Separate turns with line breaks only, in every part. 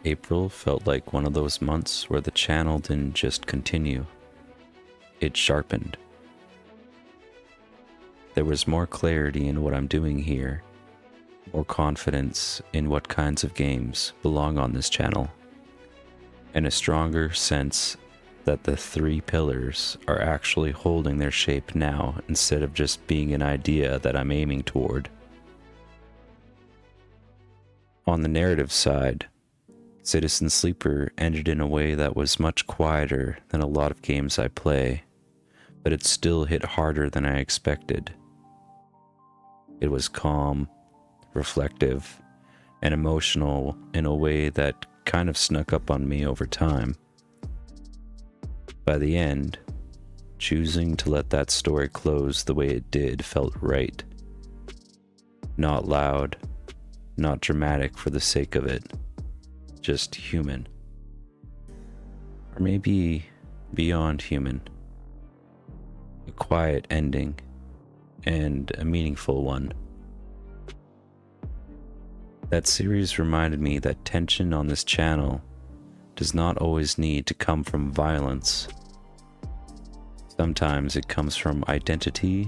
April felt like one of those months where the channel didn't just continue, it sharpened. There was more clarity in what I'm doing here, more confidence in what kinds of games belong on this channel, and a stronger sense that the 3 pillars are actually holding their shape now instead of just being an idea that I'm aiming toward. On the narrative side, Citizen Sleeper ended in a way that was much quieter than a lot of games I play, but it still hit harder than I expected. It was calm, reflective, and emotional in a way that kind of snuck up on me over time. By the end, choosing to let that story close the way it did felt right. Not loud, not dramatic for the sake of it, just human. Or maybe beyond human. A quiet ending, and a meaningful one. That series reminded me that tension on this channel does not always need to come from violence. Sometimes it comes from identity,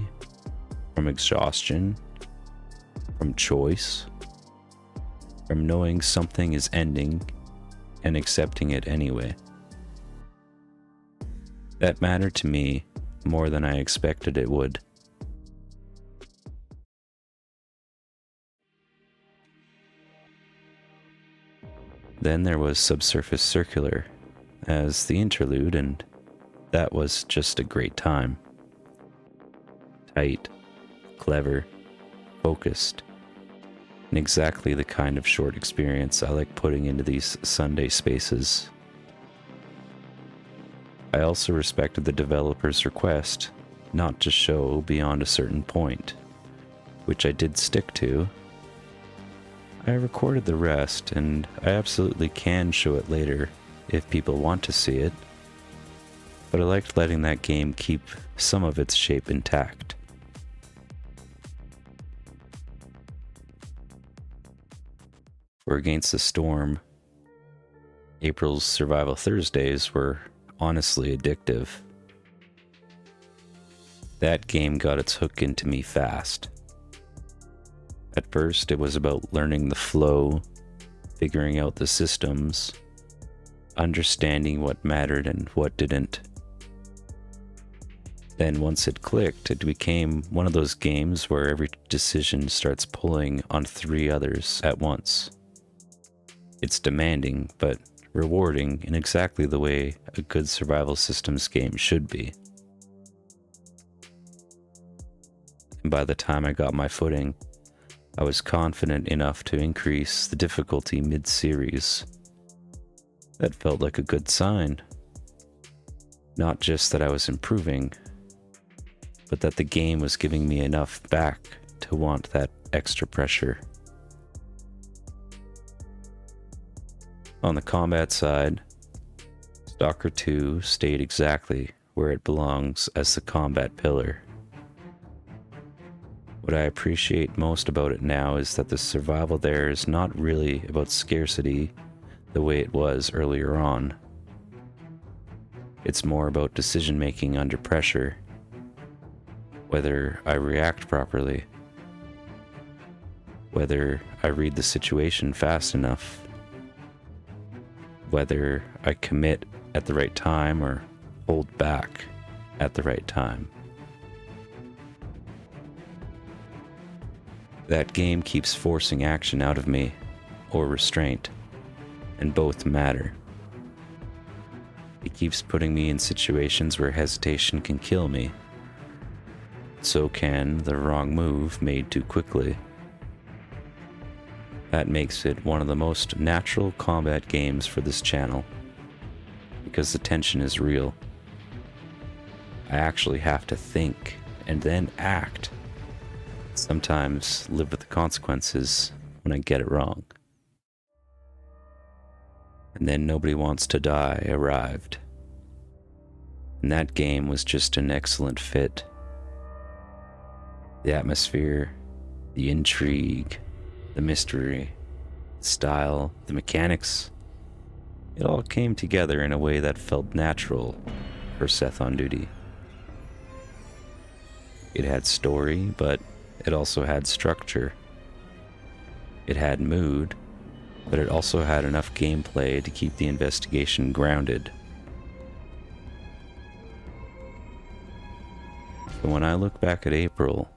from exhaustion, from choice, from knowing something is ending and accepting it anyway. That mattered to me more than I expected it would. Then there was Subsurface Circular as the interlude, and that was just a great time. Tight, clever, focused, and exactly the kind of short experience I like putting into these Sunday spaces. I also respected the developer's request not to show beyond a certain point, which I did stick to. I recorded the rest, and I absolutely can show it later if people want to see it, but I liked letting that game keep some of its shape intact. For Against the Storm, April's Survival Thursdays were honestly addictive. That game got its hook into me fast. At first, it was about learning the flow, figuring out the systems, understanding what mattered and what didn't. Then once it clicked, it became one of those games where every decision starts pulling on 3 others at once. It's demanding, but rewarding in exactly the way a good survival systems game should be. And by the time I got my footing, I was confident enough to increase the difficulty mid-series. That felt like a good sign. Not just that I was improving, but that the game was giving me enough back to want that extra pressure. On the combat side, Stalker 2 stayed exactly where it belongs as the combat pillar. What I appreciate most about it now is that the survival there is not really about scarcity the way it was earlier on. It's more about decision making under pressure, whether I react properly, whether I read the situation fast enough, whether I commit at the right time or hold back at the right time. That game keeps forcing action out of me, or restraint, and both matter. It keeps putting me in situations where hesitation can kill me. So can the wrong move made too quickly. That makes it one of the most natural combat games for this channel, because the tension is real. I actually have to think and then act. Sometimes live with the consequences when I get it wrong. And then Nobody Wants to Die arrived. And that game was just an excellent fit. The atmosphere, the intrigue, the mystery, the style, the mechanics, It all came together in a way that felt natural for SethOnDuty. It had story, but it also had structure. It had mood, but it also had enough gameplay to keep the investigation grounded. So when I look back at April,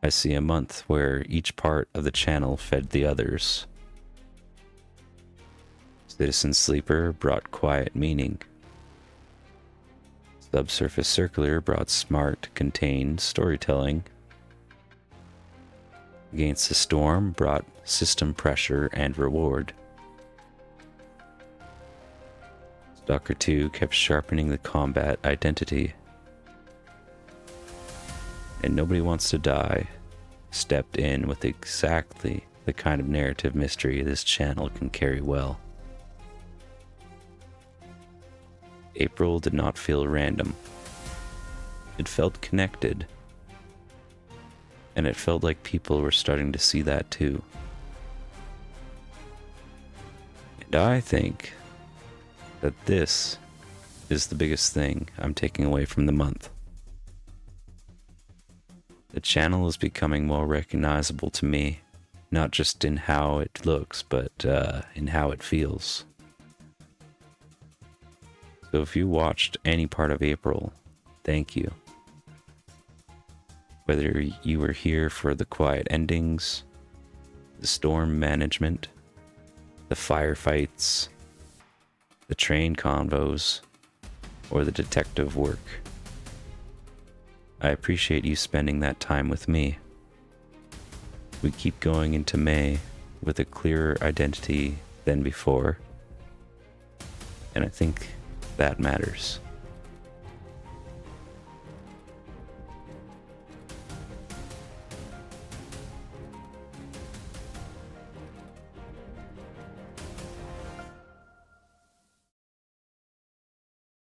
I see a month where each part of the channel fed the others. Citizen Sleeper brought quiet meaning. Subsurface Circular brought smart, contained storytelling. Against the Storm brought system pressure and reward. Stalker 2 kept sharpening the combat identity. And Nobody Wants to Die stepped in with exactly the kind of narrative mystery this channel can carry well. April did not feel random. It felt connected. And it felt like people were starting to see that too. And I think that this is the biggest thing I'm taking away from the month. The channel is becoming more recognizable to me, not just in how it looks, but in how it feels. So if you watched any part of April, thank you. Whether you were here for the quiet endings, the storm management, the firefights, the train convos, or the detective work, I appreciate you spending that time with me. We keep going into May with a clearer identity than before, and I think that matters.